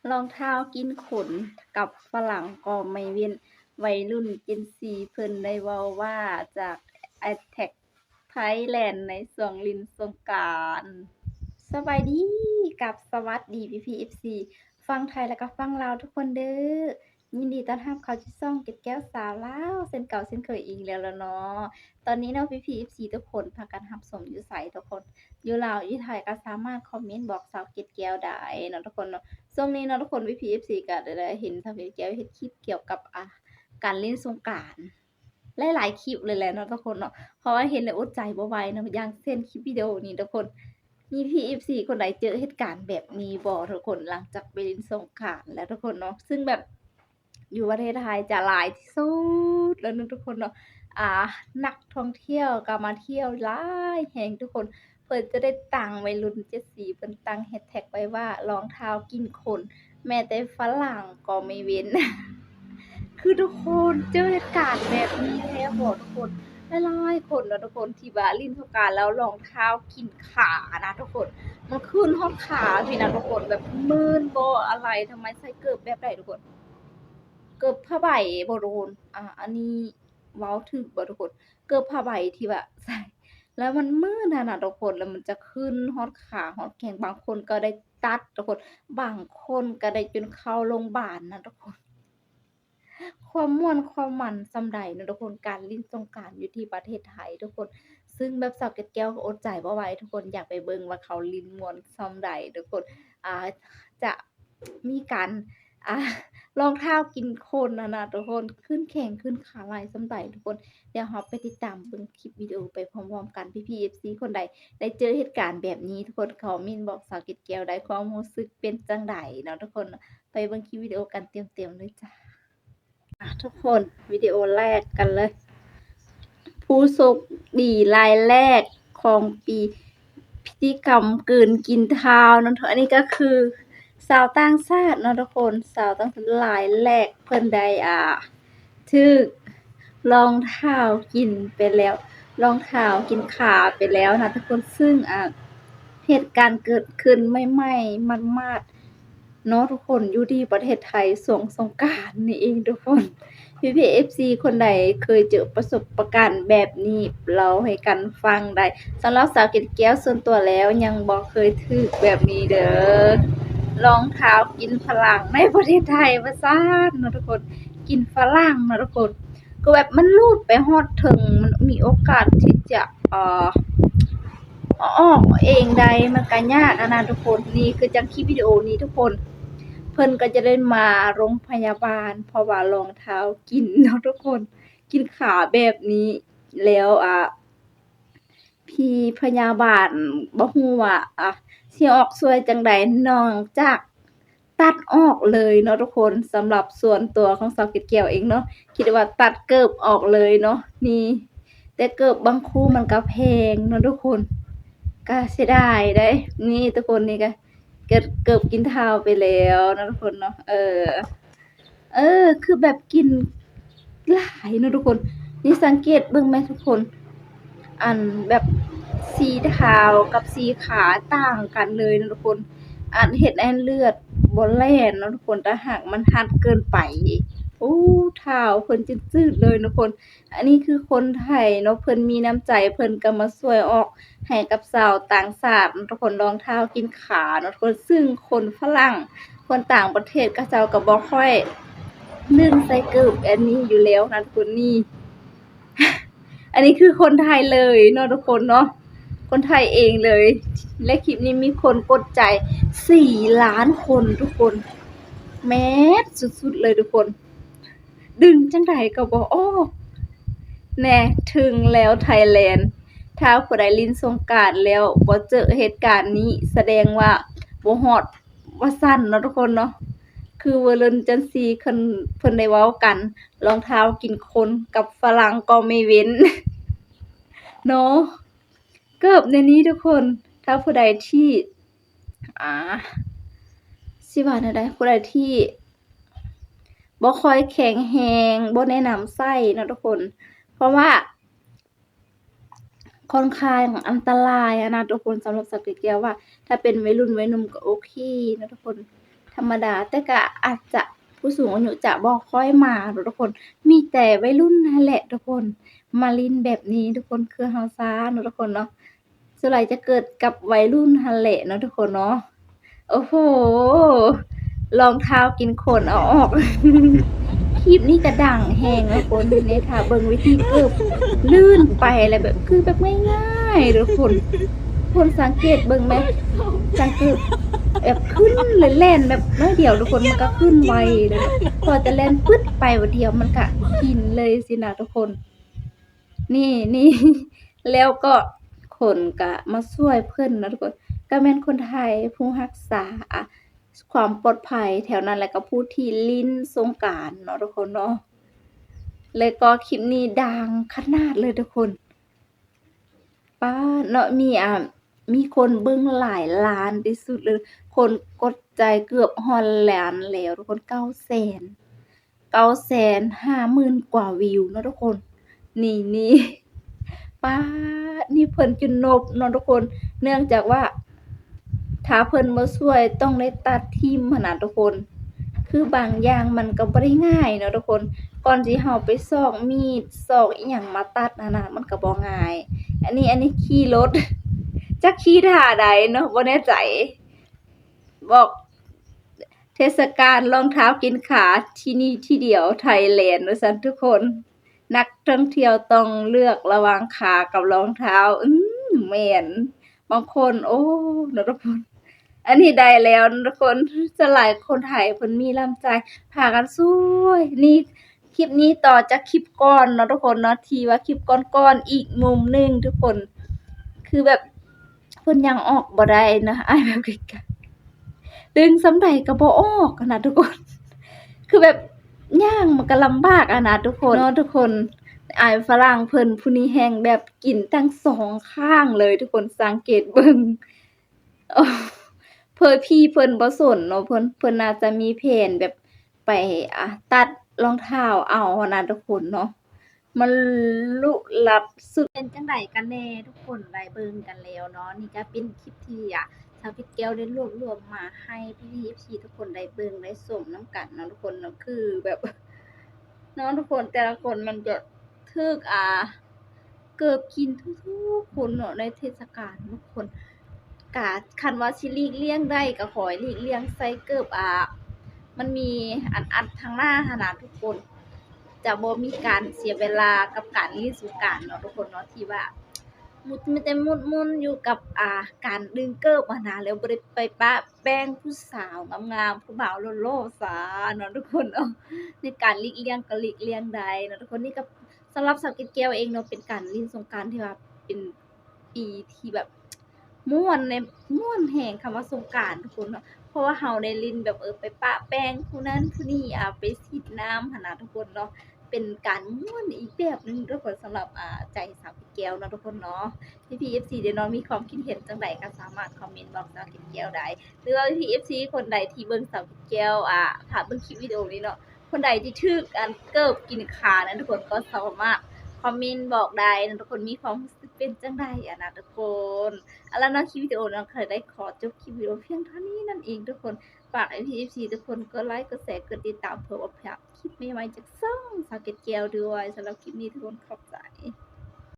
รองเท้ากินขนกับฝรั่งก็ไม่เว้น วัยรุ่น Gen Z เพิ่นได้เว้าว่าจาก Attack Thailand ในช่วงฤดูสงกรานต์สบายดีกับสวัสดีพี่ๆ FC ฟังไทยและก็ฟังลาวทุกคนเด้อยินดีต้อนรับเข้าสู่ช่องเก็บแก้วสาวลาวเช่นเก่าเช่นเคยอีกแล้วล่ะเนาะตอนนี้เนาะพี่ๆ FC ทุกคนพากันรับชมอยู่ไสทุกคนอยู่ลาวอยู่ไทยก็สามารถคอมเมนต์บอกสาวเก็บแก้วได้เนาะทุกคนเนาะ ช่วงนี้เนาะทุกคนพี่ FC ก็ได้เห็นทางเพจแก้วเฮ็ดคลิปเกี่ยวกับการเล่นสงกรานต์หลายๆคลิปเลยแหละเนาะทุกคนเนาะเพราะว่าเห็นแล้วอดใจบ่ไหวเนาะอย่างเช่นคลิปวิดีโอนี้ทุกคนมีพี่ FC คนใดเจอเหตุการณ์แบบนี้บ่ทุกคนหลังจากไปเล่นสงกรานต์แล้วทุกคนเนาะซึ่งแบบอยู่ประเทศไทยจะหลายที่สุดแล้วเนาะทุกคนเนาะอ่านักท่องเที่ยวก็มาเที่ยวหลายแฮงทุกคน เพิ่นจะได้ตั้งวัยรุ่นเจ็ดสีเพิ่นตั้งแฮชแท็กไว้ว่ารองเท้ากินคนแม้แต่ฝรั่งก็ไม่เว้น คือทุกคนเจอเหตุการณ์แบบนี้แล้วบ่ทุกคนหลายๆคนเนาะทุกคนที่ว่าเล่นสงกรานต์แล้วรองเท้ากินขานะทุกคนมันขึ้นฮอดขาพี่นะทุกคนแบบมื่นบ่อะไรทำไมใส่เกิบแบบใดทุกคน เกิบผ้าใบบ่ทุกคนอันนี้เว้าถูกบ่ทุกคน เกิบผ้าใบที่ว่าใส่แล้วมันมืดอะน่ะทุกคน แล้วมันจะขึ้นฮอดขาฮอดแข้งบางคนก็ได้ตัดทุกคน บางคนก็ได้จนเข้าโรงบาลนะทุกคน ความม่วนความมันส่ำใดเนาะทุกคนการเล่นสงกรานต์อยู่ที่ประเทศไทยทุกคนซึ่งแบบสาวเกดแก้วก็อดใจบ่ไหวทุกคนอยากไปเบิ่งว่าเขาลิ้นม่วนส่ำใดทุกคนอ่าจะมีการอ่ารองเท้ากินคนอะนะทุกคนขึ้นแข้งขึ้นขาหลายส่ำใดทุกคนเดี๋ยวเราไปติดตามเบิ่งคลิปวิดีโอไปพร้อมๆกันพี่ๆ FC คนใดได้เจอเหตุการณ์แบบนี้ทุกคนคอมเมนต์บอกสาวเกดแก้วได้ความรู้สึกเป็นจั่งใดเนาะทุกคนไปเบิ่งคลิปวิดีโอกันเต็มๆเลยจ้ะ ทุกคนวิดีโอแรกกันเลย ผู้โชคดีรายแรกของปีพิธีกรรมกลืนกินเท้านั่นเถอะอันนี้ก็คือสาวต่างชาติเนาะทุกคนสาวต่างชาติรายแรกเพิ่นได้ถูกรองเท้ากินไปแล้วรองเท้ากินขาไปแล้วนะทุกคนซึ่งเหตุการณ์เกิดขึ้นใหม่ๆมัดๆเนาะทุกคนอยู่ที่ประเทศไทยช่วงสงกรานต์นี่เองทุกคน พี่ๆ FC คนใดเคยเจอประสบการณ์แบบนี้เล่าให้กันฟังได้สำหรับสาวเกดแก้วส่วนตัวแล้วยังบ่เคยถูกแบบนี้เด้อรองเท้ากินฝรั่งในประเทศไทยว่าซั้นเนาะทุกคนกินฝรั่งเนาะทุกคนก็แบบมันรูดไปฮอดถึงมันมีโอกาสที่จะเอาออกเองได้มันก็ยากอะนะทุกคนนี่คือจังคลิปวิดีโอนี้ทุกคน เพิ่นก็จะได้มาโรงพยาบาลเพราะว่ารองเท้ากินเนาะทุกคนกินขาแบบนี้แล้วพี่พยาบาลบ่ฮู้ว่าสิออกช่วยจั่งใดนอกจากตัดออกเลยเนาะทุกคนสำหรับส่วนตัวของสาวเกดแก้วเองเนาะคิดว่าตัดเกิบออกเลยเนาะนี่แต่เกิบบางคู่มันก็แพงเนาะทุกคนก็เสียดายเด้นี่ทุกคนนี่ก็เกือบกินเท้าไปแล้วเนาะทุกคนเนาะคือแบบกินหลายเนาะทุกคนนี่สังเกตเบิ่งไหมทุกคน อันแบบสีเท้ากับสีขาต่างกันเลยนะทุกคนอันเฮ็ดให้เลือดบ่แล่นเนาะทุกคนถ้าหากมันรัดเกินไปโอ้เท้าเพิ่นจืดๆเลยทุกคน อันนี้คือคนไทยเนาะเพิ่นมีน้ำใจเพิ่นก็มาช่วยออกให้กับชาวต่างชาติทุกคนรองเท้ากินขาเนาะทุกคนซึ่งคนฝรั่งคนต่างประเทศเขาเจ้าก็บ่ค่อยนึกใส่เกิบอันนี้อยู่แล้วนะทุกคนนี่ อันนี้คือคนไทยเลยเนาะทุกคนเนาะคนไทยเองเลย และคลิปนี้มีคนกดใจ4 ล้านคนทุกคนแมสสุดๆเลยทุกคน ดึงจังใดก็บ่ออกแน่ถึงแล้วไทยแลนด์ถ้าผู้ใดลิ้นสงกรานต์แล้วบ่เจอเหตุการณ์นี้แสดงว่าบ่ฮอดว่าซั่นเนาะทุกคนเนาะคือวัยรุ่น Gen Z เพิ่นได้เว้ากันรองเท้ากินคนกับฝรั่งก็ไม่เว้น เนาะเกิบในนี้ทุกคนถ้าผู้ใดที่อ่าสิว่าแนวใดผู้ใดที่บ่ค่อยแข็งแรงบ่แนะนำใช้เนาะทุกคน เพราะว่าค่อนข้างอันตรายอะนะทุกคนสำหรับสาวเกดแก้วว่าถ้าเป็นวัยรุ่นวัยหนุ่มก็โอเคนะทุกคนถ้ รรมดาแต่ก็อาจจะผู้สูงอายุจะบ่ค่อยมาเนาะทุกคนมีแต่วัยรุ่นนั่นแหละทุกคนมาเล่นแบบนี้ทุกคนคือเฮาซาเนาะทุกคนเนาะส่วนใหญ่จะเกิดกับวัยรุ่นหั่นแหละเนาะทุกคนเนาะโอ้โฮรองเท้ากินขนเอาออก คลิปนี้ก็ดังแฮงทุกคนเนี่ยถ้าเบิ่งวิธีเกิบลื่นไปแล้วแบบคือแบบง่ายๆทุกคนสังเกตเบิ่งไหมสังเกตแบบขึ้นเลยแล่นแบบน้อยเดียวทุกคนมันก็ขึ้นไวเลยพอจะแล่นปึ๊ดไปวันเดียวมันก็กินเลยสินะทุกคน นี่ แล้วก็คนก็มาช่วยเพิ่นนะทุกคนก็แม่นคนไทยผู้รักษาความปลอดภัยแถวนั้นแล้วก็ผู้ที่ลิ้นสงกรานต์เนาะทุกคนเนาะแล้วก็คลิปนี้ดังขนาดเลยทุกคนป๊าดเนาะมีคนเบิ่งหลายล้านที่สุดเลย คนกดใจเกือบฮอดล้านแล้วทุกคน950,000 กว่าวิวเนาะทุกคน นี่ ป๊าดนี่เพิ่นจนนบเนาะทุกคน เนื่องจากว่าถ้าเพิ่นบ่ช่วยต้องได้ตัดทิ่มหั้นน่ะทุกคน คือบางอย่างมันก็บ่ได้ง่ายเนาะทุกคน ก่อนสิเฮาไปซอกมีดซอกอิหยังมาตัดนั่นน่ะมันก็บ่ง่าย อันนี้ขี่รถ จักขี่ท่าใดเนาะบ่แน่ใจ บอกเทศกาลรองเท้ากินขาที่นี่ที่เดียวไทยแลนด์ว่าซั่นทุกคน นักท่องเที่ยวต้องเลือกระหว่างขากับรองเท้าแม่นบางคนโอ้เนาะทุกคน อันนี้ได้แล้วนะทุกคนส่วนหลายคนไทยเพิ่นมีน้ำใจพากันช่วยนี่คลิปนี้ต่อจากคลิปก่อนเนาะทุกคนเนาะที่ว่าคลิปก่อนๆอีกมุมหนึ่งทุกคน คือแบบเพิ่นยังออกบ่ได้นะอ้ายแบบไกลๆดึงส่ำใดก็บ่ออกอะนะทุกคน คือแบบย่างมันก็ลำบากอะนะทุกคนเนาะทุกคนอ้ายฝรั่งเพิ่นผู้นี้แฮ่งแบบกินทั้งสองข้างเลยทุกคนสังเกตเบิ่ง พี่เพิ่นบ่สนเนาะเพิ่นน่าจะมีแผนแบบไปตัดรองเท้าเอาหั้นน่ะทุกคนเนาะมันลุลับสุดเป็นจั่งใดกันแน่ทุกคนได้เบิ่งกันแล้วเนาะนี่ก็เป็นคลิปที่สาวเพชรแก้วได้รวบรวมมาให้พี่ๆ FC ทุกคนได้เบิ่งได้ชมนำกันเนาะทุกคนเนาะคือแบบ เนาะทุกคนแต่ละคนมันจะถูกเกือบกินทุกๆคนเนาะในเทศกาลทุกคนก็คันว่าสิหลีกเลี่ยงได้ก็ขอให้หลีกเลี่ยงใส่เกิบมันมีอันทางหน้าหั้นน่ะทุกคนจะบ่มีการเสียเวลากับการเล่นสงกรานต์เนาะทุกคนเนาะที่ว่ามีแต่มุ่นๆอยู่กับการดึงเกิบหั้นน่ะแล้วบ่ได้ไปปะแป้งผู้สาวงามๆผู้บ่าวโลๆซะเนาะทุกคนเนาะ ในการหลีกเลี่ยงก็หลีกเลี่ยงได้เนาะทุกคนนี่ก็สำหรับสาวเกดแก้วเองเนาะเป็นการเล่นสงกรานต์ที่ว่าเป็นปีที่แบบม่วนแรงคำว่าสงกรานต์ทุกคนเนาะเพราะว่าเราได้เล่นแบบไปปะแป้งผู้นั้นผู้นี้ไปฉีดน้ำหั้นน่ะทุกคนเนาะเป็นการม่วนอีกแบบหนึ่งทุกคนสำหรับใจสาวเกดแก้วเนาะทุกคนเนาะพี่ FC เดี๋ยวเนาะมีความคิดเห็นจังใดก็สามารถคอมเมนต์บอกสาวเกดแก้วได้หรือว่าพี่ FC คนใดที่เบิ่งสาวเกดแก้วถ้าเบิ่งคลิปวิดีโอนี้เนาะ คนใดที่ถูกเกิบกินขานะทุกคนก็สามารถคอมเมนต์บอกได้นะทุกคนมีความรู้สึกเป็นจังใดนะทุกคนแล้วเนาะคลิปวิดีโอเนาะเคยได้ขอจบคลิปวิดีโอเพียงเท่านี้นั่นเองทุกคนฝาก FC ทุกคนกดไลค์กดแชร์กดติดตามเพื่อว่าพลาดคลิปใหม่ๆจากช่องสาวเกดแก้วด้วยสำหรับคลิปนี้ทุกคนขอบใจ